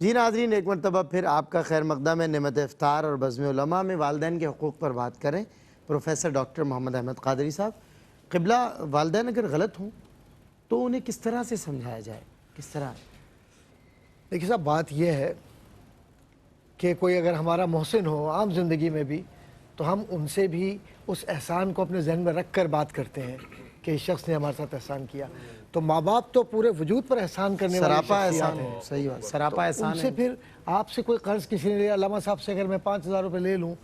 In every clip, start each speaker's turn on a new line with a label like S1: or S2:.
S1: جی ناظرین، ایک مرتبہ پھر آپ کا خیر مقدم ہے نعمت افطار اور بزم علماء میں والدین کے حقوق پر بات کریں۔ پروفیسر ڈاکٹر محمد احمد قادری صاحب، قبلہ والدین اگر غلط ہوں تو انہیں کس طرح سے سمجھایا جائے، کس طرح؟
S2: دیکھیے صاحب، بات یہ ہے کہ کوئی اگر ہمارا محسن ہو عام زندگی میں بھی تو ہم ان سے بھی اس احسان کو اپنے ذہن میں رکھ کر بات کرتے ہیں کہ اس شخص نے ہمارے ساتھ احسان کیا۔ تو ماں باپ تو پورے وجود پر احسان کرنے والے
S1: سراپا
S2: شخصیات
S1: احسان
S2: ہیں۔
S1: صحیح بات، سراپا احسان
S2: ان سے
S1: ہے۔
S2: پھر آپ سے کوئی قرض کسی نے لیا، علامہ صاحب سے اگر میں 5000 روپے لے لوں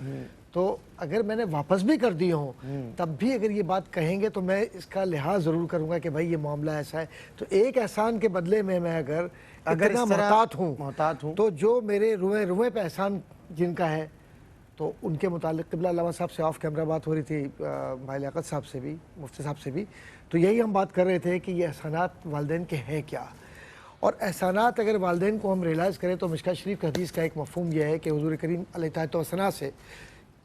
S2: تو اگر میں نے واپس بھی کر دیے ہوں تب بھی اگر یہ بات کہیں گے تو میں اس کا لحاظ ضرور کروں گا کہ بھائی یہ معاملہ ایسا ہے۔ تو ایک احسان کے بدلے میں اگر اتنا
S1: اس طرح
S2: محتاط ہوں تو جو میرے روئے پہ احسان جن کا ہے تو ان کے متعلق قبلہ علامہ صاحب سے آف کیمرہ بات ہو رہی تھی، بھائی لیاقت صاحب سے بھی، مفتی صاحب سے بھی، تو یہی ہم بات کر رہے تھے کہ یہ احسانات والدین کے ہیں کیا، اور احسانات اگر والدین کو ہم ریلائز کریں تو مشکاۃ شریف کی حدیث کا ایک مفہوم یہ ہے کہ حضور کریم علیہ الصلوۃ والسلام سے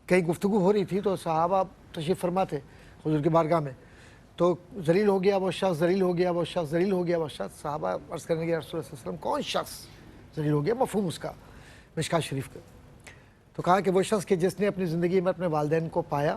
S2: کہیں گفتگو ہو رہی تھی تو صحابہ تشریف فرما تھے حضور کی بارگاہ میں، تو ذلیل ہو گیا وہ شخص، ذلیل ہو گیا وہ شخص، ذلیل ہو گیا وہ شخص۔ صحابہ عرض کرنے کے رسول اللہ صلی اللہ علیہ وسلم کون شخص ذلیل ہو گیا، مفہوم اس کا مشکاۃ شریف کا، تو کہا کہ وہ شخص کہ جس نے اپنی زندگی میں اپنے والدین کو پایا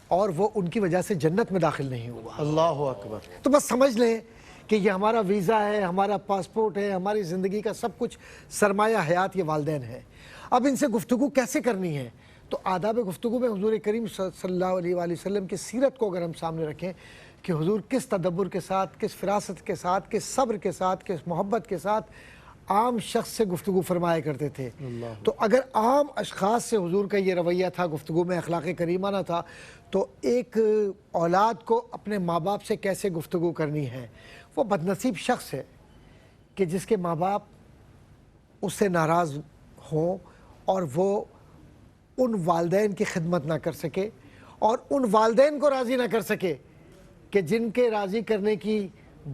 S2: اور وہ ان کی وجہ سے جنت میں داخل نہیں ہوا۔
S1: اللہ اکبر۔
S2: تو بس سمجھ لیں کہ یہ ہمارا ویزا ہے، ہمارا پاسپورٹ ہے، ہماری زندگی کا سب کچھ سرمایہ حیات یہ والدین ہے۔ اب ان سے گفتگو کیسے کرنی ہے؟ تو آداب گفتگو میں حضور کریم صلی اللہ علیہ وآلہ وسلم کی سیرت کو اگر ہم سامنے رکھیں کہ حضور کس تدبر کے ساتھ، کس فراست کے ساتھ، کس صبر کے ساتھ، کس محبت کے ساتھ عام شخص سے گفتگو فرمایا کرتے تھے، تو اگر عام اشخاص سے حضور کا یہ رویہ تھا، گفتگو میں اخلاق کریمانہ تھا، تو ایک اولاد کو اپنے ماں باپ سے کیسے گفتگو کرنی ہے؟ وہ بدنصیب شخص ہے کہ جس کے ماں باپ اس سے ناراض ہوں اور وہ ان والدین کی خدمت نہ کر سکے اور ان والدین کو راضی نہ کر سکے کہ جن کے راضی کرنے کی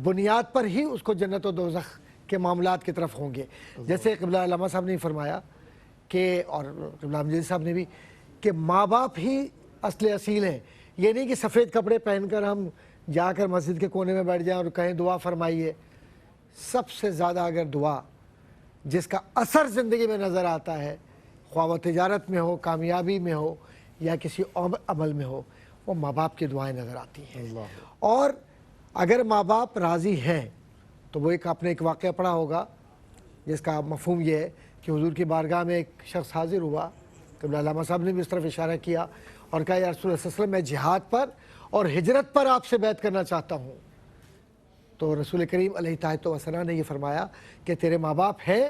S2: بنیاد پر ہی اس کو جنت و دوزخ کے معاملات کی طرف ہوں گے۔ جیسے قبلہ علامہ صاحب نے فرمایا کہ، اور قبلہ امجدی صاحب نے بھی، کہ ماں باپ ہی اصل اصیل ہیں۔ یہ نہیں کہ سفید کپڑے پہن کر ہم جا کر مسجد کے کونے میں بیٹھ جائیں اور کہیں دعا فرمائیے۔ سب سے زیادہ اگر دعا جس کا اثر زندگی میں نظر آتا ہے، خواہ وہ تجارت میں ہو، کامیابی میں ہو یا کسی عمل میں ہو، وہ ماں باپ کی دعائیں نظر آتی ہیں۔ اور اگر ماں باپ راضی ہیں تو وہ آپ نے ایک واقعہ پڑھا ہوگا جس کا مفہوم یہ ہے کہ حضور کی بارگاہ میں ایک شخص حاضر ہوا، قبلہ علامہ صاحب نے بھی اس طرف اشارہ کیا اور کہا یا رسول اللہ صلی اللہ علیہ وسلم میں جہاد پر اور ہجرت پر آپ سے بیعت کرنا چاہتا ہوں۔ تو رسول کریم علیہ الصلوۃ والسلام نے یہ فرمایا کہ تیرے ماں باپ ہیں؟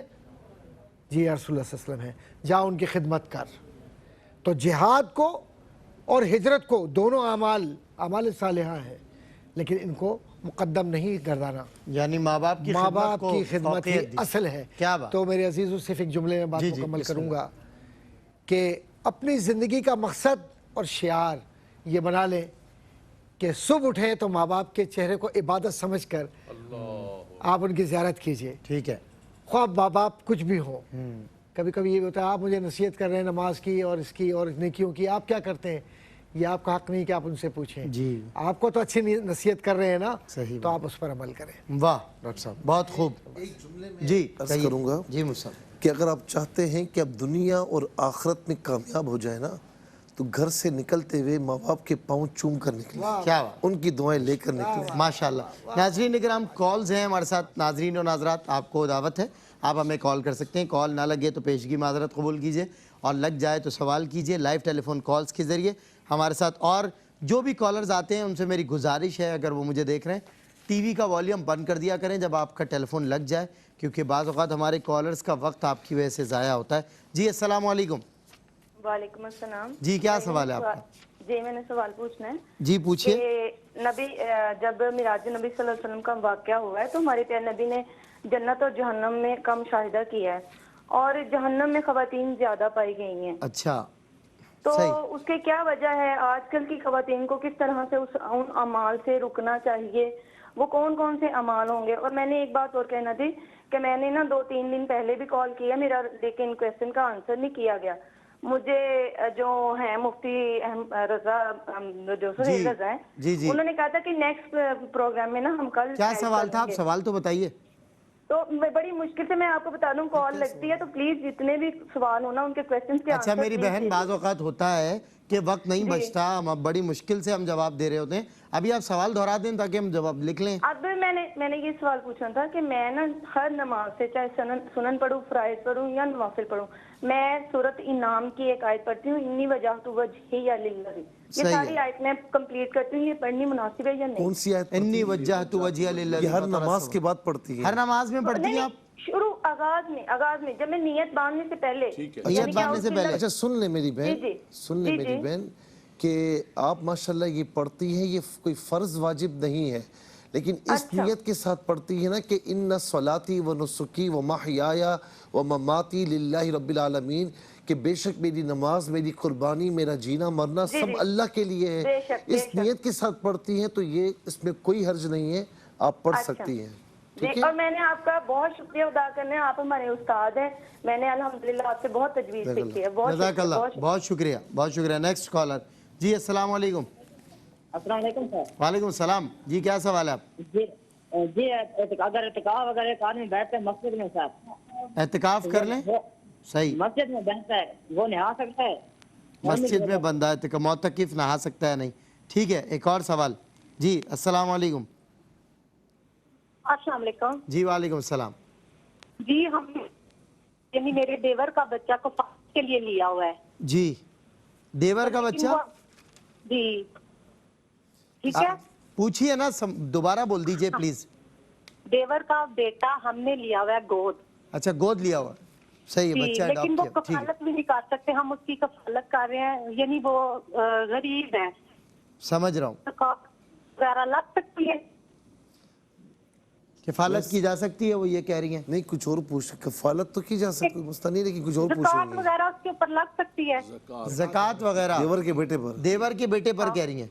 S2: جی یا رسول اللہ صلی اللہ علیہ وسلم ہیں، جا ان کی خدمت کر۔ تو جہاد کو اور ہجرت کو دونوں اعمال صالحہ ہیں، لیکن ان کو مقدم نہیں گردانا،
S1: یعنی ماں باپ کی
S2: خدمت ہی اصل ہے۔
S1: کیا بات؟
S2: تو میرے عزیزوں صرف ایک جملے میں بات مکمل کروں گا کہ اپنی زندگی کا مقصد اور شعار یہ بنا لیں کہ صبح اٹھیں تو ماں باپ کے چہرے کو عبادت سمجھ کر آپ ان کی زیارت کیجئے۔
S1: ٹھیک ہے،
S2: خواہ ماں باپ کچھ بھی ہوں۔ کبھی کبھی یہ ہوتا ہے آپ مجھے نصیحت کر رہے ہیں نماز کی اور اس کی اور نیکیوں کی، آپ کیا کرتے ہیں؟ یہ آپ کا حق نہیں کہ آپ ان سے پوچھیں۔
S1: جی،
S2: آپ کو تو اچھی نصیحت کر رہے ہیں نا،
S1: صحیح
S2: تو آپ اس پر عمل کریں۔
S1: واہ ڈاکٹر صاحب، بہت خوب۔
S3: ایک جملے میں
S1: جی
S3: عرض کروں گا
S1: جی مصعب،
S3: کہ اگر آپ چاہتے ہیں کہ اب دنیا اور آخرت میں کامیاب ہو جائے نا تو گھر سے نکلتے ہوئے ماں باپ کے پاؤں چوم کر نکلیں،
S1: کیا بات،
S3: ان کی دعائیں لے کر نکلیں۔
S1: ماشاءاللہ۔ ناظرین اکرام، کالز ہیں ہمارے ساتھ، ناظرین و ناظرات آپ کو دعوت ہے، آپ ہمیں کال کر سکتے ہیں۔ کال نہ لگے تو پیشگی معذرت قبول کیجئے، اور لگ جائے تو سوال کیجئے لائیو ٹیلی فون کالز کے ذریعے ہمارے ساتھ۔ اور جو بھی کالرز آتے ہیں ان سے میری گزارش ہے، اگر وہ مجھے دیکھ رہے ہیں، ٹی وی کا والیوم بند کر دیا کریں جب آپ کا ٹیلی فون لگ جائے، کیونکہ بعض اوقات ہمارے کالرز کا وقت آپ کی وجہ سے ضائع ہوتا ہے۔ جی السلام علیکم۔
S4: وعلیکم السلام۔
S1: جی کیا سوال ہے آپ کا؟
S4: جی میں نے سوال پوچھنا ہے
S1: جی پوچھئے۔
S4: کہ نبی جب معراج نبی صلی اللہ علیہ وسلم کا واقعہ ہوا ہے تو ہمارے پیارے نبی نے جنت اور جہنم میں کا مشاہدہ کیا ہے، اور جہنم میں خواتین زیادہ پائی گئی ہیں۔
S1: اچھا،
S4: تو اس کے کیا وجہ ہے؟ آج کل کی خواتین کو کس طرح سے ان اعمال سے رکنا چاہیے؟ وہ کون کون سے اعمال ہوں گے؟ اور میں نے ایک بات اور کہنا تھی کہ میں نے نا 2-3 دن پہلے بھی کال کیا میرا, لیکن کوشچن کا آنسر نہیں کیا گیا. مجھے جو ہیں مفتی رضا جو سہیل رضا ہیں, انہوں نے کہا تھا کہ نیکسٹ پروگرام میں نا ہم کل.
S1: کیا سوال تھا, آپ سوال تو بتائیے.
S4: تو بڑی مشکل سے میں آپ کو بتا دوں کال لگتی ہے, تو پلیز جتنے بھی سوال ہونا ان کے کوشچنز کے
S1: اچھا میری بہن, بعض اوقات ہوتا ہے کہ وقت نہیں بچتا, ہم بڑی مشکل سے ہم جواب دے رہے ہوتے ہیں. ابھی آپ سوال دہرا دیں تاکہ ہم جواب لکھ لیں.
S4: اب میں نے یہ سوال پوچھنا تھا کہ میں نا ہر نماز سے, چاہے سنن پڑھوں, فرائض پڑھوں یا نوافل پڑھوں, میں سورۃ انعام کی ایک آیت پڑھتی ہوں, انی وجہت وجہی للہ. یہ ساری آیت میں کمپلیٹ کرتی ہوں, یہ پڑھنی مناسب ہے یا نہیں؟
S3: کون سی آیت؟
S1: انی وجہت وجہی للہ.
S3: یہ ہر نماز کے بعد پڑھتی ہے؟
S1: ہر نماز میں پڑھتی ہیں آپ؟
S4: شروع آغاز میں جب میں نیت باندھنے سے پہلے.
S1: نیت باندھنے سے پہلے.
S3: اچھا سن لیں میری بہن, سن لیں میری بہن کہ آپ ماشاءاللہ یہ پڑھتی ہیں, یہ کوئی فرض واجب نہیں ہے, لیکن اس نیت کے ساتھ پڑھتی ہے نا کہ ان صلاتی و نسکی و محیایا و مماتی للہ رب العالمین, کہ بے شک میری نماز, میری قربانی, میرا جینا مرنا سب اللہ کے لیے ہے. اس نیت کے ساتھ پڑھتی ہیں تو یہ اس میں کوئی حرج نہیں ہے, آپ پڑھ سکتی ہیں.
S4: اور میں نے آپ کا بہت شکریہ ادا کرنا ہے, آپ ہمارے استاد ہیں, میں نے الحمدللہ آپ سے بہت تجویز سیکھی ہے.
S1: جزاک اللہ, بہت شکریہ, بہت شکریہ. Next collar. جی السلام علیکم.
S5: السلام علیکم سر.
S1: وعلیکم السلام. جی کیا سوال ہے آپ؟
S5: جی اگر اعتکاف اگر ایک آدمی بیٹھتا ہے مسجد میں سر,
S1: اعتکاف کر لیں, صحیح,
S5: مسجد میں بیٹھتا ہے, وہ نہا سکتا ہے؟
S1: مسجد میں بندہ ہے معتکف نہا سکتا ہے نہیں. ٹھیک ہے, ایک اور سوال. جی السلام علیکم.
S4: السلام علیکم.
S1: جی وعلیکم السلام.
S4: جی ہم یعنی میرے دیور کا بچہ کو پڑھنے کے لیے لیا ہوا ہے.
S1: جی دیور کا بچہ,
S4: جی ٹھیک ہے,
S1: پوچھئے نا, دوبارہ بول دیجئے پلیز.
S4: دیور کا بیٹا ہم نے لیا ہوا ہے گود.
S1: اچھا گود لیا ہوا, صحیح ہے, بچہ
S4: لیکن وہ
S1: اڈاپٹ کیا.
S4: کفالت بھی نہیں کر سکتے, ہم اس کی کفالت کر رہے ہیں, یعنی وہ غریب ہیں.
S1: سمجھ رہا ہوں.
S4: وغیرہ لگ سکتی ہے,
S1: کفالت کی جا سکتی ہے, وہ یہ کہہ رہی ہیں.
S3: نہیں کچھ اور پوچھ, کفالت تو کی جا سکتی, مسئلہ نہیں, لیکن کچھ اور پوچھ
S4: زکوٰۃ
S3: رہی ہیں.
S4: وغیرہ اس کے اوپر لگ سکتی ہے,
S1: زکوٰۃ وغیرہ
S3: دیور کے بیٹے پر,
S1: دیور کے بیٹے پر کہہ رہی ہیں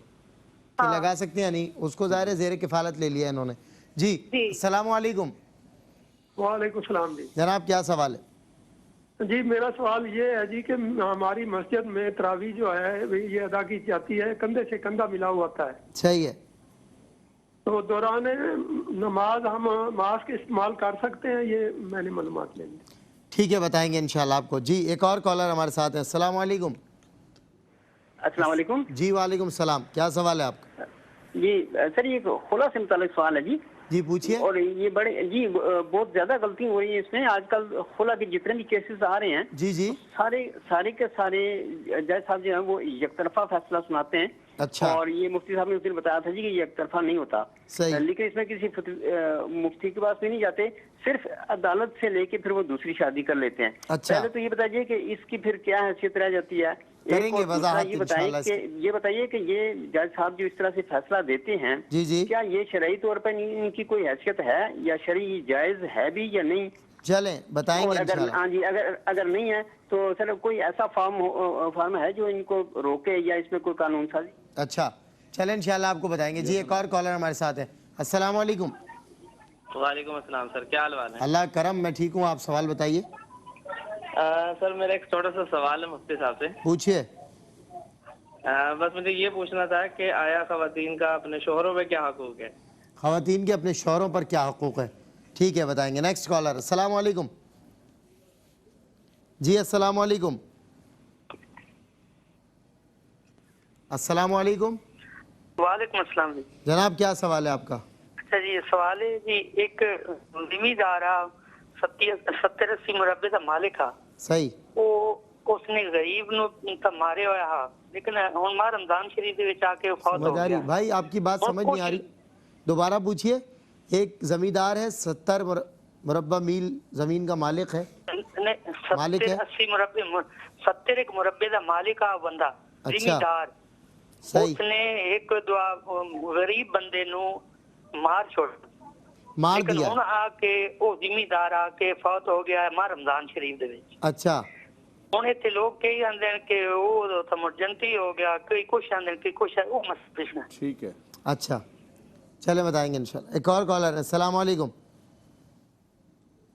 S1: کہ لگا سکتے ہیں نہیں, اس کو ظاہر ہے زیر کفالت لے لیا انہوں نے. جی السلام علیکم.
S6: وعلیکم السلام. جی
S1: جناب کیا سوال ہے؟
S6: جی میرا سوال یہ ہے جی کہ ہماری مسجد میں تراویح جو ہے یہ ادا کی جاتی ہے, کندھے سے کندھا ملا ہوا ہوتا ہے.
S1: صحیح ہے.
S6: تو دوران نماز ہم ماسک استعمال کر سکتے ہیں, یہ میں نے معلومات لینی.
S1: ٹھیک ہے, بتائیں گے انشاءاللہ آپ کو. جی ایک اور کالر ہمارے ساتھ ہے. السلام علیکم.
S5: السلام علیکم.
S1: جی وعلیکم السلام. کیا سوال ہے آپ کا؟
S5: جی سر یہ خلا سے متعلق سوال ہے. جی
S1: جی پوچھئے.
S5: اور یہ بڑے جی بہت زیادہ غلطی ہو رہی ہے اس میں, آج کل خلا کے جتنے بھی کیسز آ رہے ہیں
S1: جی جی
S5: سارے کے سارے جج صاحب جو ہیں وہ یک طرفہ فیصلہ سناتے ہیں.
S1: اچھا.
S5: اور یہ مفتی صاحب نے اس دن بتایا تھا جی کہ یہ ایک طرفہ نہیں ہوتا.
S1: صحیح.
S5: لیکن اس میں کسی مفتی کے پاس بھی نہیں جاتے, صرف عدالت سے لے کے پھر وہ دوسری شادی کر لیتے ہیں.
S1: اچھا.
S5: پہلے تو یہ بتائیے کہ اس کی پھر کیا حیثیت رہ جاتی ہے.
S1: کریں گے وضاحت انشاءاللہ.
S5: یہ بتائیے کہ یہ جج صاحب جو اس طرح سے فیصلہ دیتے ہیں,
S1: جی جی,
S5: کیا یہ شرعی طور پر ان کی کوئی حیثیت ہے یا شرعی جائز ہے بھی یا نہیں؟
S1: چلیں بتائیں گے انشاءاللہ.
S5: ہاں جی, اگر نہیں ہے تو سر کوئی ایسا فارم ہے جو ان کو روکے یا اس میں کوئی قانون سازی؟
S1: اچھا چلیں انشاءاللہ آپ کو بتائیں گے. جی ایک اور کالر ہمارے ساتھ ہے. السلام علیکم.
S7: وعلیکم السلام سر, کیا حال ہے؟
S1: اللہ کرم, میں ٹھیک ہوں, آپ سوال بتائیے.
S7: سر میرا ایک چھوٹا سا سوال ہے مفتی صاحب سے.
S1: پوچھئے.
S7: بس مجھے یہ پوچھنا تھا کہ آیا خواتین کا اپنے شوہروں پہ کیا حقوق ہے؟
S1: خواتین کے اپنے شوہروں پر کیا حقوق ہے؟ ٹھیک ہے بتائیں گے. Next caller. السلام علیکم. جی السلام علیکم. السلام علیکم.
S8: وعلیکم السلام. جی
S1: جناب کیا سوال ہے آپ کا؟
S8: اچھا جی سوال ہے جی, ایک زمیندار 70-80 مربے کا مالک ہے.
S1: صحیح.
S8: اس نے غریب نو مارے ہوا ہے, لیکن ہن ماہ رمضان شریف دے وچ آ کے فوت ہو گیا.
S1: بھائی آپ کی بات سمجھ نہیں آ رہی, دوبارہ پوچھئے. ایک زمیندار ہے, 70 مربع میل زمین کا مالک ہے.
S8: 70-80 مربے 70 ایک مربے کا مالک ہے بندہ زمیندار.
S1: صحیح.
S8: اس نے ایک غریب بندے نو مار چھوڑ
S1: مار دیا.
S8: ہن آ کے وہ زمیندار آ کے فوت ہو گیا ہے ماہ رمضان شریف دے وچ.
S1: اچھا.
S8: ہن ایتھے لوگ کئی آندے ہیں کہ وہ تو جنتی ہو گیا, کئی کچھ آندے ہیں کہ کچھ ہے, وہ مسئلہ.
S3: ٹھیک ہے.
S1: اچھا چلے بتائیں گے انشاءاللہ. ایک اور کالر ہے. السلام علیکم.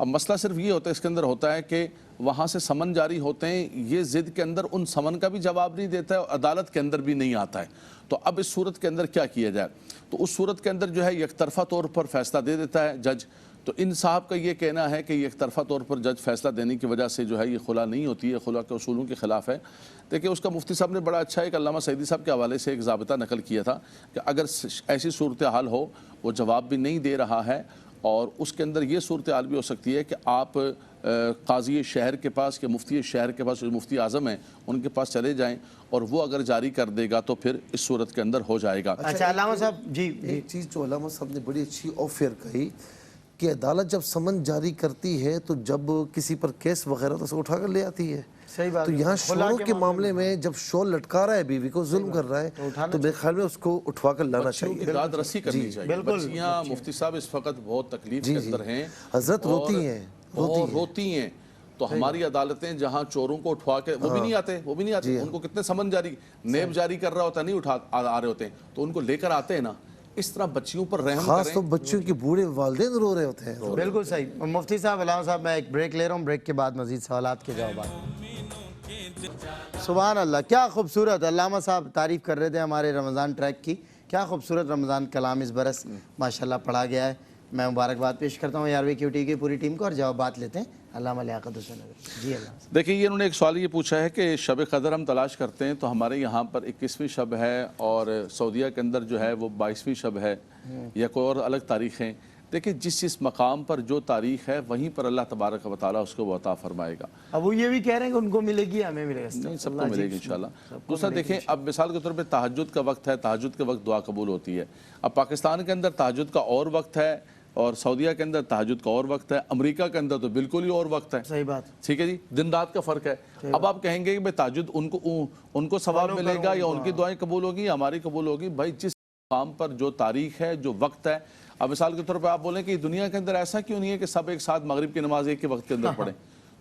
S9: اب مسئلہ صرف یہ ہوتا ہے اس کے اندر ہوتا ہے کہ وہاں سے سمن جاری ہوتے ہیں, یہ ضد کے اندر ان سمن کا بھی جواب نہیں دیتا ہے اور عدالت کے اندر بھی نہیں آتا ہے. تو اب اس صورت کے اندر کیا کیا جائے؟ تو اس صورت کے اندر جو ہے یک طرفہ طور پر فیصلہ دے دیتا ہے جج. تو ان صاحب کا یہ کہنا ہے کہ یک طرفہ طور پر جج فیصلہ دینے کی وجہ سے جو ہے یہ خلا نہیں ہوتی ہے, خلا کے اصولوں کے خلاف ہے. دیکھیں اس کا مفتی صاحب نے بڑا اچھا ایک علامہ سعیدی صاحب کے حوالے سے ایک ضابطہ نقل کیا تھا کہ اگر ایسی صورتحال ہو, وہ جواب بھی نہیں دے رہا ہے, اور اس کے اندر یہ صورتحال بھی ہو سکتی ہے کہ آپ قاضی شہر کے پاس یا مفتی شہر کے پاس, جو مفتی اعظم ہیں ان کے پاس چلے جائیں, اور وہ اگر جاری کر دے گا تو پھر اس صورت کے اندر ہو جائے گا.
S1: اچھا علامہ صاحب جی,
S3: ایک چیز جو علامہ صاحب نے بڑی اچھی اور فیئر کہی کہ عدالت جب سمن جاری کرتی ہے تو جب کسی پر کیس وغیرہ تو اسے اٹھا کر لے آتی ہے.
S1: صحیح بات.
S3: تو یہاں شوہروں کے معاملے میں جب شوہر لٹکا رہا ہے بیوی کو, ظلم کر رہا ہے, تو میرے خیال میں اس کو اٹھوا کر لانا چاہیے,
S9: داد رسی کرنی چاہیے. بچیاں مفتی صاحب اس وقت بہت تکلیف کے اندر ہیں,
S3: حضرت روتی ہیں,
S9: روتی ہیں. تو ہماری عدالتیں جہاں چوروں کو اٹھوا کے وہ بھی نہیں آتے, ان کو کتنے سمن جاری, نیب جاری کر رہا ہوتا ہے, نہیں اٹھا آ رہے ہوتے ہیں, تو ان کو لے کر آتے ہیں نا. اس طرح بچیوں پر رحم کریں.
S3: خاص تو بچوں کے بوڑھے والدین رو رہے ہوتے ہیں.
S1: بالکل صحیح. مفتی صاحب, علامہ صاحب, میں ایک بریک لے رہا ہوں, بریک کے بعد مزید سوالات کے جوابات. سبحان اللہ, کیا خوبصورت علامہ صاحب تعریف کر رہے تھے ہمارے رمضان ٹریک کی. کیا خوبصورت رمضان کلام اس برس ماشاءاللہ پڑھا گیا ہے. میں مبارکباد پیش کرتا ہوں یاروی QT کی پوری ٹیم کو, اور جوابات لیتے ہیں علامہ لیاقت حسین. جی اللہ.
S9: دیکھیں یہ انہوں نے ایک سوال یہ پوچھا ہے کہ شب قدر ہم تلاش کرتے ہیں, تو ہمارے یہاں پر 21ویں شب ہے اور سعودیہ کے اندر جو ہے وہ 22ویں شب ہے, یا کوئی اور الگ تاریخ ہیں. دیکھیں جس مقام پر جو تاریخ ہے وہیں پر اللہ تبارک و تعالیٰ اس کو وہ عطا فرمائے گا.
S1: اب وہ یہ بھی کہہ رہے ہیں کہ ان کو ملے گی, ہمیں ملے گا.
S9: نہیں, سب کو ملے گی انشاءاللہ. دوسرا دیکھیں, اب مثال کے طور پہ تہجد کا وقت ہے, تہجد کے وقت دعا قبول ہوتی ہے. اب پاکستان کے اندر تہجد کا اور وقت ہے, اور سعودیہ کے اندر تہجد کا اور وقت ہے, امریکہ کے اندر تو بالکل ہی اور وقت ہے.
S1: صحیح بات.
S9: ٹھیک ہے جی, دن رات کا فرق ہے. اب آپ کہیں گے کہ تہجد ان کو ثواب ملے گا یا ان کی دعائیں قبول ہوگی یا ہماری قبول ہوگی. بھائی جس مقام پر جو تاریخ ہے, جو وقت ہے. اب مثال کے طور پہ آپ بولیں کہ دنیا کے اندر ایسا کیوں نہیں ہے کہ سب ایک ساتھ مغرب کی نماز ایک کے وقت کے اندر پڑھیں,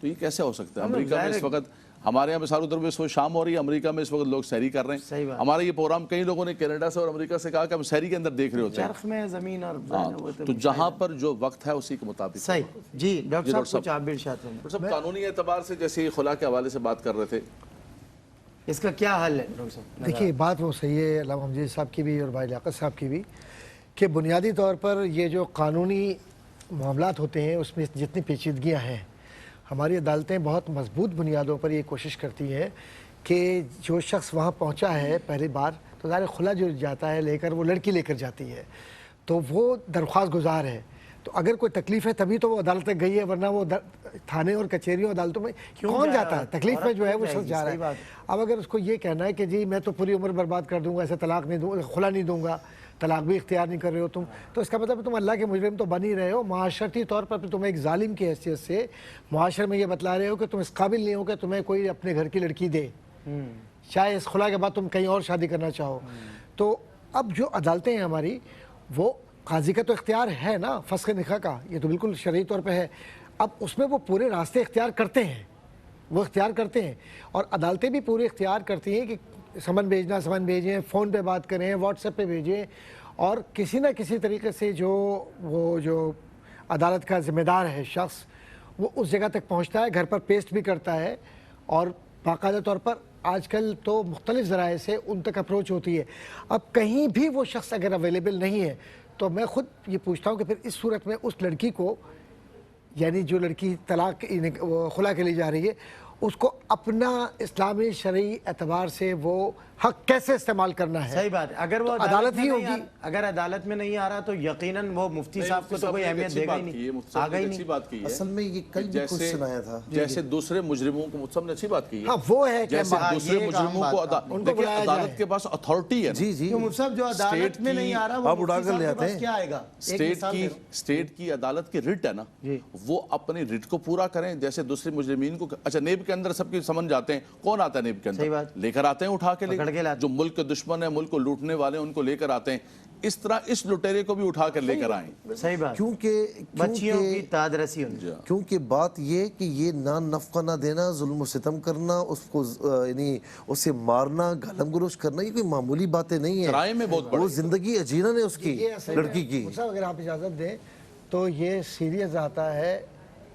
S9: تو یہ کیسے ہو سکتا ہے؟ امریکہ میں اس وقت, ہمارے یہاں مثال کے طور پہ اس وقت شام ہو رہی ہے, امریکہ میں اس وقت لوگ سحری کر رہے ہیں. ہمارا یہ پروگرام کئی لوگوں نے کینیڈا سے اور امریکہ سے کہا کہ ہم سحری کے اندر دیکھ رہے ہوتے ہیں.
S1: چرخ میں زمین اور
S9: تو جہاں پر جو وقت ہے اسی کے مطابق.
S1: صحیح. جی ڈاکٹر صاحب کچھ آپ بھی ارشاد فرمائیں.
S9: ڈاکٹر صاحب قانونی اعتبار سے جیسے یہ خلا کے حوالے سے بات کر رہے تھے,
S1: اس کا کیا حل ہے ڈاکٹر صاحب؟
S2: دیکھیے بات وہ صحیح ہے علامہ حمزی صاحب کی بھی اور بھائی لیاقت صاحب کی بھی, کہ بنیادی طور پر یہ جو قانونی معاملات ہوتے ہیں اس میں جتنی پیچیدگیاں ہیں, ہماری عدالتیں بہت مضبوط بنیادوں پر یہ کوشش کرتی ہیں کہ جو شخص وہاں پہنچا ہے پہلی بار, تو ظاہر خلا جو جاتا ہے لے کر, وہ لڑکی لے کر جاتی ہے, تو وہ درخواست گزار ہے. تو اگر کوئی تکلیف ہے تبھی تو وہ عدالت تک گئی ہے, ورنہ وہ تھانے اور کچہریوں عدالتوں میں کون جاتا ہے؟ تکلیف میں جو ہے وہ شخص جا رہا ہے. اب اگر اس کو یہ کہنا ہے کہ جی میں تو پوری عمر برباد کر دوں گا, ایسے طلاق نہیں دوں, خلا نہیں دوں گا, طلاق بھی اختیار نہیں کر رہے ہو تم, تو اس کا مطلب تم اللہ کے مجرم تو بن ہی رہے ہو. معاشرتی طور پر تم ایک ظالم کی حیثیت سے معاشرے میں یہ بتلا رہے ہو کہ تم اس قابل نہیں ہو کہ تمہیں کوئی اپنے گھر کی لڑکی دے, چاہے اس خلا کے بعد تم کہیں اور شادی کرنا چاہو. تو اب جو عدالتیں ہیں ہماری, وہ قاضی کا تو اختیار ہے نا فسخ نکاح کا, یہ تو بالکل شرعی طور پہ ہے. اب اس میں وہ پورے راستے اختیار کرتے ہیں, وہ اختیار کرتے ہیں, اور عدالتیں بھی پورے اختیار کرتی ہیں کہ سمن بھیجنا, سمن بھیجیں, فون پہ بات کریں, واٹس ایپ پہ بھیجیں, اور کسی نہ کسی طریقے سے جو عدالت کا ذمہ دار ہے شخص, وہ اس جگہ تک پہنچتا ہے, گھر پر پیسٹ بھی کرتا ہے, اور باقاعدہ طور پر آج کل تو مختلف ذرائع سے ان تک اپروچ ہوتی ہے. اب کہیں بھی وہ شخص اگر اویلیبل نہیں ہے تو میں خود یہ پوچھتا ہوں کہ پھر اس صورت میں اس لڑکی کو, یعنی جو لڑکی طلاق خلا کے لیے جا رہی ہے, اس کو اپنا اسلامی شرعی اعتبار سے وہ حق کیسے استعمال کرنا ہے؟
S1: صحیح بات. اگر وہ
S2: عدالت ہی ہوگی,
S1: اگر عدالت میں نہیں آ رہا تو یقیناً وہ مفتی صاحب کو تو کوئی اہمیت دے گا ہی نہیں, آگا ہی نہیں.
S3: اصل میں یہ کل بھی کچھ سنایا تھا,
S9: جیسے دوسرے مجرموں کو مجھ سب نے اچھی بات کی ہے.
S2: ہاں وہ ہے کہ
S9: جیسے دوسرے مجرموں کو عدالت کے پاس اتھارٹی ہے.
S3: جی جی,
S1: مفتی صاحب جو عدالت میں نہیں آ رہا وہ
S3: اڑا کر لے آتے ہیں.
S1: کیا آئے گا؟
S9: اسٹیٹ کی عدالت کی رٹ ہے نا, وہ اپنی رٹ کو پورا کریں. جیسے دوسرے مجرمین کو, اچھا نیب کے اندر سب کی سمجھ جاتے ہیں, کون آتا ہے نیب کے اندر؟ لے کر آتے ہیں, اٹھا کے جو ملک کے دشمن ہیں, ملک کو لوٹنے والے ہیں, ان کو لے کر آتے ہیں. اس طرح اس لٹیرے کو بھی اٹھا کر لے کر آئیں.
S1: صحیح بات.
S3: کیونکہ
S1: بچیوں کی تادرسی
S3: کیونکہ بات یہ کہ یہ نفقہ نہ دینا, ظلم و ستم کرنا, اس کو یعنی اسے مارنا, گالم گلوچ کرنا, یہ کوئی معمولی باتیں نہیں ہیں.
S9: کرائم میں بہت بڑی,
S3: وہ زندگی اجیرن ہے اس کی, لڑکی کی.
S2: اگر آپ اجازت دیں تو یہ سیریس آتا ہے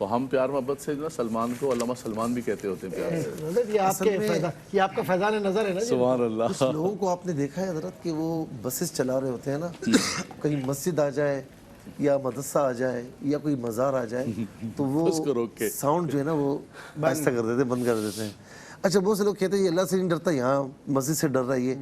S9: تو ہم پیار محبت سے جو ہے سلمان کو علامہ سلمان بھی کہتے ہوتے ہیں پیار سے.
S2: حضرت یہ آپ کا فیضان نظر ہے نا.
S9: سبحان اللہ.
S3: کچھ لوگوں کو آپ نے دیکھا ہے حضرت کہ وہ بسز چلا رہے ہوتے ہیں نا, کہیں مسجد آ جائے یا مدرسہ آ جائے یا کوئی مزار آ جائے تو وہ ساؤنڈ جو ہے نا وہ آہستہ کر دیتے ہیں, بند کر دیتے ہیں. اچھا بہت سے لوگ کہتے ہیں یہ اللہ سے نہیں ڈرتا, یہاں مسجد سے ڈر رہا ہے یہ.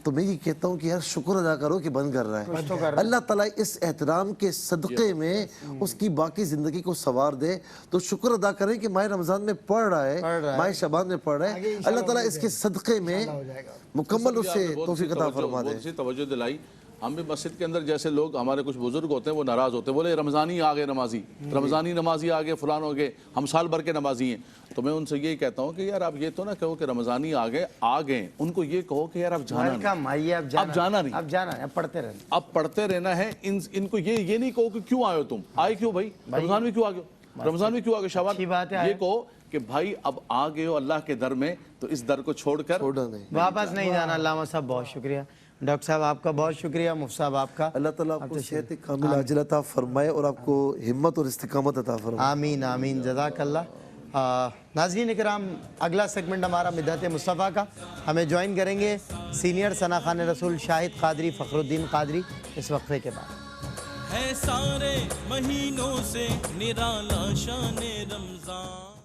S3: تو میں یہ کہتا ہوں کہ یار شکر ادا کرو کہ بند کر رہا ہے. اللہ تعالیٰ اس احترام کے صدقے میں اس کی باقی زندگی کو سنوار دے, تو شکر ادا کریں کہ ماہ رمضان میں پڑھ رہا ہے, ماہ شعبان میں پڑھ رہا ہے. اللہ تعالیٰ اس کے صدقے میں مکمل اس سے توفیق عطا فرما دے.
S9: توجہ دلائی. ہم بھی مسجد کے اندر جیسے لوگ ہمارے کچھ بزرگ ہوتے ہیں وہ ناراض ہوتے ہیں, بولے رمضانی آ گئے نمازی, رمضانی نمازی آ گئے, فلان ہو گئے, ہم سال بھر کے نمازی ہیں. تو میں ان سے یہی کہتا ہوں کہ یار آپ یہ تو نہ کہو کہ رمضانی آ گئے, ان کو یہ کہو کہ یار اب جانا نہیں, اب جانا نہیں,
S1: اب جانا ہے, پڑھتے رہنا,
S9: اب پڑھتے رہنا ہے. ان کو یہ نہیں کہو کہ کیوں آئے ہو تم, آئے کیوں بھائی, رمضان میں کیوں آ گئے, رمضان میں کیوں آ گئے شعبان. یہ کہو کہ بھائی اب آ گئے ہو اللہ کے در میں, تو اس در کو چھوڑ کر
S1: واپس نہیں جانا. علامہ صاحب بہت شکریہ, ڈاکٹر صاحب آپ کا بہت شکریہ, مفتی صاحب آپ کا.
S3: اللہ تعالیٰ آپ کو صحت کامل عاجل عطا فرمائے اور آپ کو ہمت اور استقامت عطا فرمائے.
S1: آمین آمین, جزاک اللہ. ناظرین اکرام, اگلا سیگمنٹ ہمارا مدحت مصطفیٰ کا, ہمیں جوائن کریں گے سینئر ثنا خوان رسول شاہد قادری فخر الدین قادری اس وقفے کے بعد.
S10: ہے سارے مہینوں سے نرالا شان رمضان.